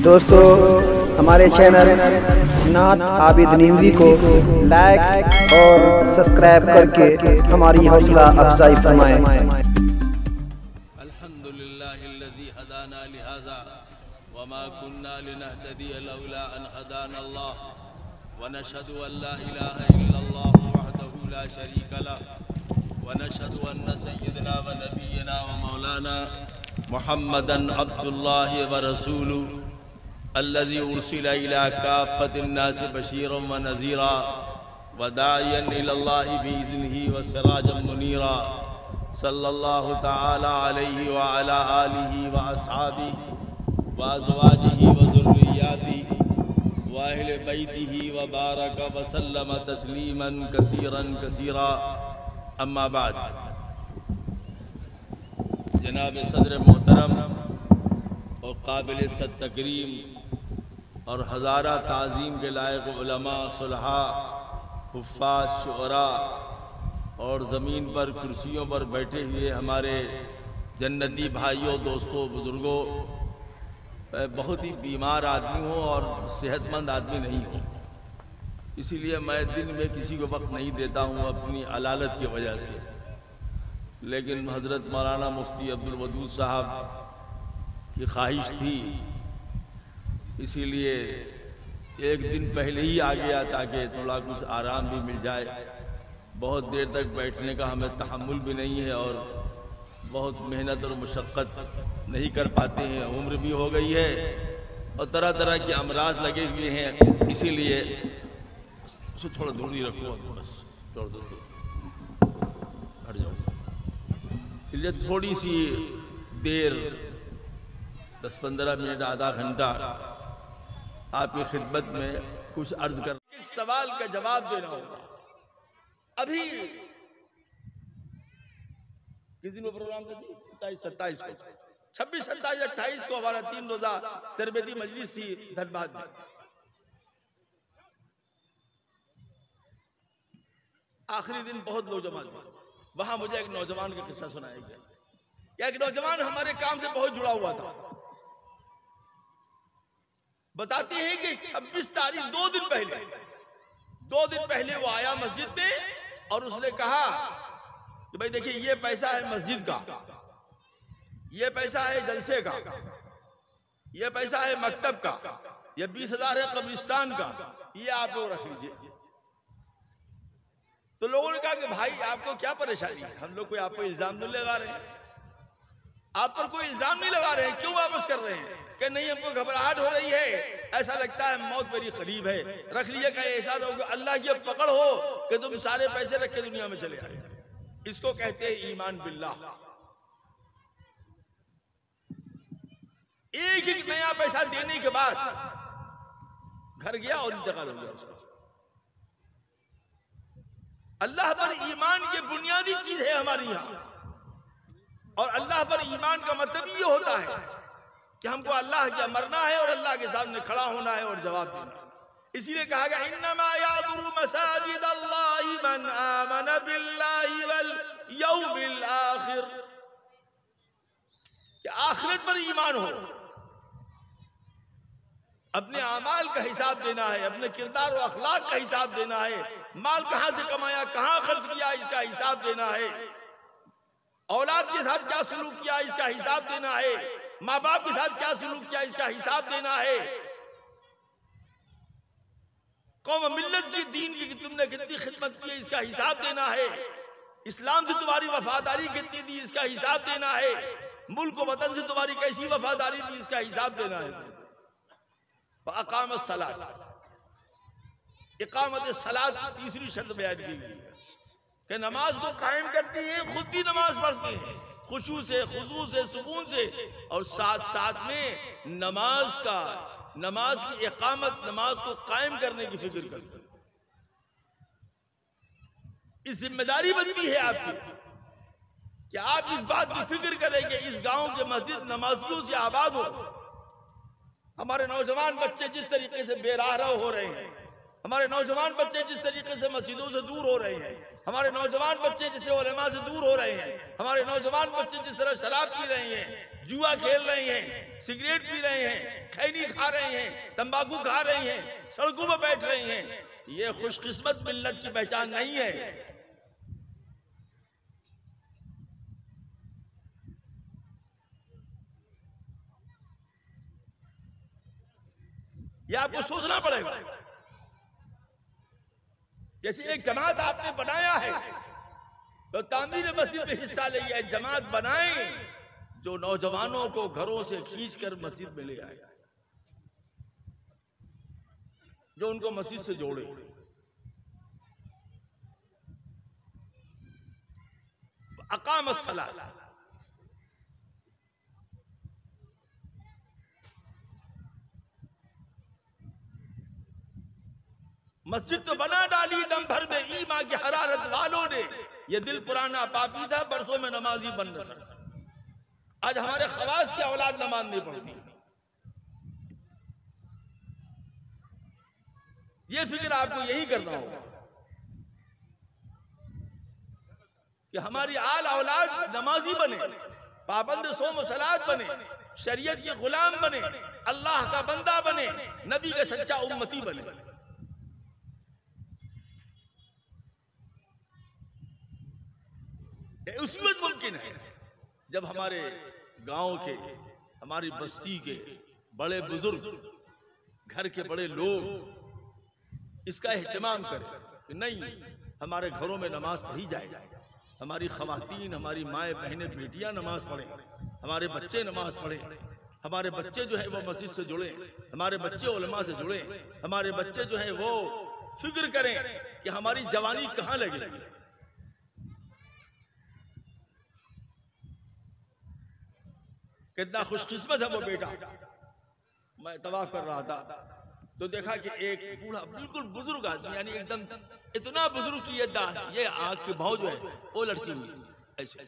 दोस्तों हमारे चैनल नात आबिद नीमदी को लाइक और सब्सक्राइब करके हमारी हौसला अफजाई फरमाएं। अल्हम्दुलिल्लाहिल्लज़ी हदाना लिहाज़ा वमा कुन्ना लिनहतदिया लौला अन हदाना अल्लाह व नशहदु अन ला इलाहा इल्लल्लाह वहदहु ला शरीका लह व नशहदु अन्न सय्यदना व नबियना व मौलाना मुहम्मदन अब्दुल्लाहि व रसूलुहु अल्लज़ी उर्सिला इला काफ़्फ़तिन नासि बशीरन व नज़ीरा व दाइयन इलल्लाहि बिइज़निहि व सिराजन मुनीरा सल्लल्लाहु तआला अलैहि व अला आलिहि व अस्हाबिहि व अज़वाजिहि व ज़ुर्रिय्यातिहि व अहले बैतिहि व बारक व सल्लम तस्लीमन कसीरन कसीरा। अम्मा बाद, जनाब सदर मोहतरम और काबिल तकरीम और हज़ारा ताज़ीम के लायक उलमा, सुलहा, हुफ़्फ़ाज़, शुअरा और ज़मीन पर कुर्सियों पर बैठे हुए हमारे जन्नती भाइयों, दोस्तों, बुज़ुर्गों, बहुत ही बीमार आदमी हूँ और सेहतमंद आदमी नहीं हूँ, इसीलिए मैं दिन में किसी को वक्त नहीं देता हूँ अपनी अलालत की वजह से। लेकिन हज़रत मौलाना मुफ्ती अब्दुल वदूद साहब की ख्वाहिश थी, इसीलिए एक दिन पहले ही आ गया ताकि थोड़ा कुछ आराम भी मिल जाए। बहुत देर तक बैठने का हमें तहम्मुल भी नहीं है और बहुत मेहनत और मुशक्क़त नहीं कर पाते हैं, उम्र भी हो गई है और तरह तरह के अमराज लगे हुए हैं, इसीलिए उसको थोड़ा दूरी रखो, बस छोड़ दो, हट जाओ। इसलिए थोड़ी सी देर 10-15 मिनट, आधा घंटा आपकी खिदमत में कुछ अर्ज कर, एक सवाल का जवाब देना होगा। अभी किस दिन प्रोग्राम था? 27 को, 26, 27, 28 को हमारा 3 रोजा तरबियती मजलिस थी धनबाद में। आखिरी दिन बहुत लोग जमा थे। वहां मुझे एक नौजवान का किस्सा सुनाया गया। एक नौजवान हमारे काम से बहुत जुड़ा हुआ था। बताते हैं कि 26 तारीख 2 दिन पहले वो आया मस्जिद में और उसने कहा कि भाई देखिए, ये पैसा है मस्जिद का, ये पैसा है जलसे का, ये पैसा है मकतब का, ये 20,000 है कब्रिस्तान का, ये आप लोग रख लीजिए। तो लोगों ने कहा कि भाई आपको क्या परेशानी है? हम लोग कोई आप पर इल्जाम नहीं लगा रहे हैं, आप पर कोई इल्जाम नहीं लगा रहे हैं, क्यों वापस कर रहे हैं? कि नहीं, हमको घबराहट हो रही है, ऐसा लगता है मौत मेरी करीब है, रख लीजिए। कहीं ऐसा ना हो कि अल्लाह की पकड़ हो कि तुम सारे पैसे रख के दुनिया में चले आए। इसको कहते हैं ईमान बिल्लाह। एक एक नया पैसा देने के बाद घर गया और इंतकाल हो गया उसका। अल्लाह पर ईमान ये बुनियादी चीज है हमारे यहाँ, और अल्लाह पर ईमान का मतलब ये होता है कि हमको अल्लाह के मरना है और अल्लाह के सामने खड़ा होना है और जवाब देना। इसीलिए कहा गया इन्नमा यामुरु मसाजिद अल्लाहि मन आमन बिल्लाहि वल यौमिल आखिर, कि आखिरत पर ईमान हो, अपने अमाल का हिसाब देना है, अपने किरदार और अखलाक का हिसाब देना है, माल कहां से कमाया, कहां खर्च किया, इसका हिसाब देना है, औलाद के साथ क्या सलूक किया, इसका हिसाब देना है, माँ बाप के साथ क्या सलूक किया, इसका हिसाब देना है, कौम मिल्लत की, दीन की तुमने कितनी खिदमत की है, इसका हिसाब देना है, इस्लाम से तुम्हारी वफादारी कितनी थी, इसका हिसाब देना है, मुल्क व वतन से तुम्हारी कैसी वफादारी थी, इसका हिसाब देना है। अकामत सलात, इकामत सलात तीसरी शर्त बयान की गई है कि नमाज को कायम करती है, खुद भी नमाज पढ़ती है, खुशू से, खुजू से, सुकून से, और साथ साथ में नमाज की इकामत, नमाज को कायम करने की फिक्र करती है। इस जिम्मेदारी बनती है आपकी कि आप इस बात की फिक्र करें कि इस गांव के मस्जिद नमाजियों से आबाद हो। हमारे नौजवान बच्चे जिस तरीके से बेराह हो रहे हैं, हमारे नौजवान बच्चे जिस तरीके से मस्जिदों से दूर हो रहे हैं, हमारे नौजवान बच्चे जिससे उलेमा से दूर हो रहे हैं, हमारे नौजवान बच्चे जिस तरह शराब पी रहे हैं, जुआ खेल रहे हैं, सिगरेट पी रहे हैं, खैनी खा रहे हैं, तंबाकू खा रहे हैं, सड़कों पर बैठ रहे हैं, ये खुशकिस्मत मिल्लत की पहचान नहीं है। ये आपको सोचना पड़ेगा। जैसे एक जमात आपने बनाया है तो तामीर मस्जिद में हिस्सा लिया, जमात बनाएं जो नौजवानों को घरों से खींचकर मस्जिद में ले आए, जो उनको मस्जिद से जोड़े। अकामत सलात, मस्जिद तो बना डाली दम भर में ईमान की हरारत वालों ने, ये दिल पुराना पापी था, बरसों में नमाजी बन न सकता। आज हमारे खवास की औलाद नमाज नहीं पढ़ती। ये फिक्र आपको यही करना होगा कि हमारी आल औलाद नमाजी बने, पाबंद सोम सलात बने, शरीयत के गुलाम बने, अल्लाह का बंदा बने, नबी का सच्चा उम्मती बने। उसी वक्त मुमकिन है जब हमारे गांव के, हमारी बस्ती के बड़े बुजुर्ग, घर के बड़े लोग इसका एहतमाम करें कि नहीं, हमारे घरों में नमाज पढ़ी जाए, हमारी खवातीन, हमारी माएँ बहनें बेटियां नमाज पढ़ें, हमारे बच्चे नमाज पढ़ें, हमारे बच्चे जो है वो मस्जिद से जुड़े, हमारे बच्चे उलमा से जुड़े, हमारे बच्चे जो है वो फिक्र करें कि हमारी जवानी कहाँ लगेगी। कितना खुशकिस्मत है वो बेटा। मैं तवाफ कर रहा था तो देखा कि एक बूढ़ा बिल्कुल बुजुर्ग आदमी, यानी एकदम इतना बुजुर्ग की ये आंख के भाव जो है वो लटकी हुई थी ऐसे,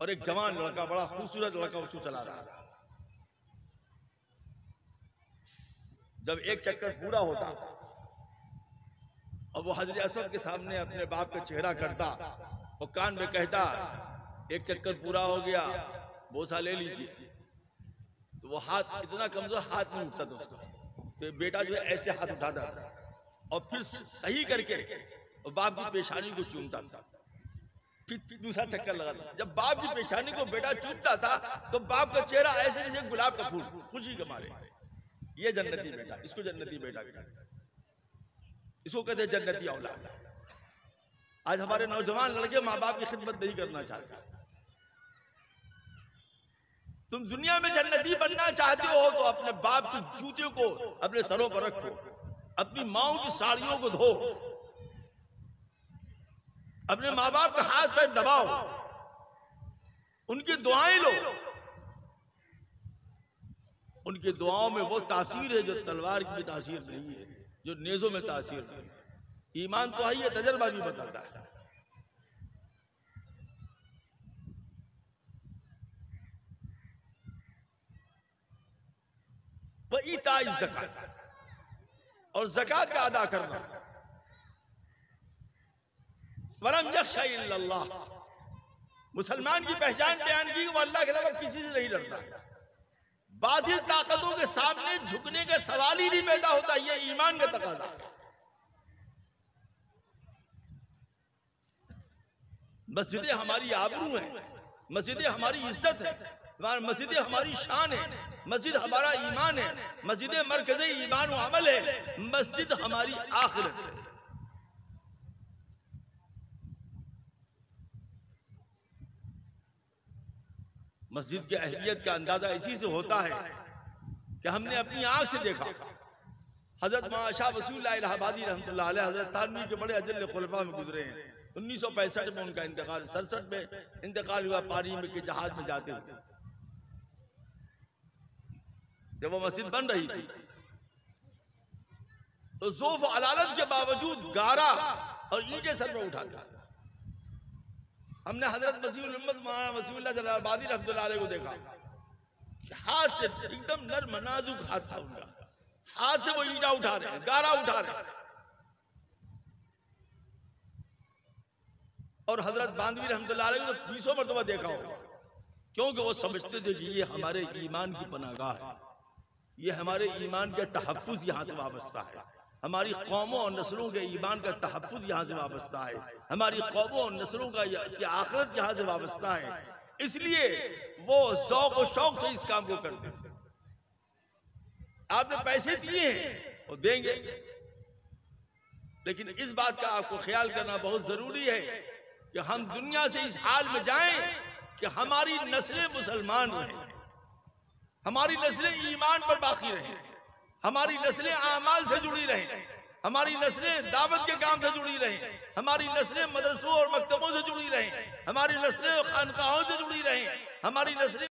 और एक जवान लड़का, बड़ा खूबसूरत लड़का उसको चला रहा था। जब एक चक्कर पूरा होता और वो हजरत असद के सामने अपने बाप का चेहरा करता और कान में कहता, एक चक्कर पूरा हो गया, बोसा ले लीजिए, तो वो हाथ इतना कमजोर, हाथ नहीं उठता था उसका, तो बेटा जो है ऐसे हाथ उठाता था और फिर सही करके और बाप की पेशानी को चूमता था, फिर दूसरा चक्कर लगाता। जब बाप की पेशानी को बेटा चूमता था तो बाप का चेहरा ऐसे जैसे गुलाब का फूल, खुशी के मारे। ये जन्नती बेटा, इसको जन्नती बेटा कहते हैं, इसको कहते हैं जन्नती औलाद। आज हमारे नौजवान लड़के माँ बाप की खिदमत नहीं करना चाहते। तुम दुनिया में जन्नती बनना चाहते हो तो अपने बाप के जूते को अपने सरों पर रखो, अपनी माओ की साड़ियों को धो, अपने माँ बाप का हाथ पैर दबाओ, उनकी दुआएं लो। उनकी दुआओं में वो तासीर है जो तलवार की भी तासीर नहीं है, जो नेज़ों में तासीर है। ईमान तो है, ये तजर्बा भी बताता है। वह ईताई ज़कात, और ज़कात का अदा करना। वलम यख्शा इल्लल्लाह, मुसलमान की पहचान बयान की, वो अल्लाह के अलावा किसी से नहीं डरता। बातिल ताकतों के सामने झुकने का सवाल ही नहीं पैदा होता, ये ईमान का तकाजा है। मस्जिदें हमारी आबरू है, मस्जिदें हमारी इज्जत है, मस्जिदें हमारी शान है, मस्जिद हमारा ईमान है, मस्जिदें मरकज़े ईमान व अमल है, मस्जिद हमारी आखिरत है। मस्जिद की अहमियत का अंदाजा इसी से होता है कि हमने अपनी आंख से देखा। हजरत मौलाना शाह वसीउल्लाह इलाहाबादी रहमतुल्लाह अलैह हजरत थानवी के बड़े अजल खुलफा में गुजरे हैं। 1965 में उनका इंतकाल, 67 में इंतकाल हुआ, पानी में के जहाज में जाते हुए, जब वो मस्जिद बन रही थी तो ज़ौफ़ अलालत के बावजूद गारा और ईंटें सर में उठाता। हमने हजरत वसीउल उम्मत मौलाना वसीउल्लाह इलाहाबादी रहमतुल्लाह अलैह को देखा कि हाथ से एकदम नर्म नाजुक हाथ था उनका, हाथ से वो ईंटा उठा रहे हैं, गारा उठा रहे हैं। और हजरत बांधवी रहमतुल्लाह अलैह को 20 मरतबा देखा होगा क्योंकि वो समझते थे कि ये हमारे ईमान की पनाहगाह है, ये हमारे ईमान के तहफ़्फ़ुज़ यहाँ से वाबस्ता है, हमारी कौमों और नस्लों के ईमान का तहफ़्फ़ुज़ यहाँ से वाबस्ता है, हमारी कौमों और नस्लों का आखिरत यहाँ से वाबस्ता है। इसलिए वो ज़ौक़ और शौक़ से इस काम को करते थे। आपने पैसे दिए हैं वो देंगे, लेकिन इस बात का आपको ख्याल करना बहुत जरूरी है कि हम दुनिया से इस हाल में जाएं कि हमारी नस्लें मुसलमान रहें, हमारी नस्लें ईमान पर बाकी रहें, हमारी नस्लें आमाल से जुड़ी रहें, हमारी नस्लें दावत के काम से जुड़ी रहें, हमारी नस्लें मदरसों और मकतबों से जुड़ी रहें, हमारी नस्लें खानकाहों से जुड़ी रहें, हमारी नस्लें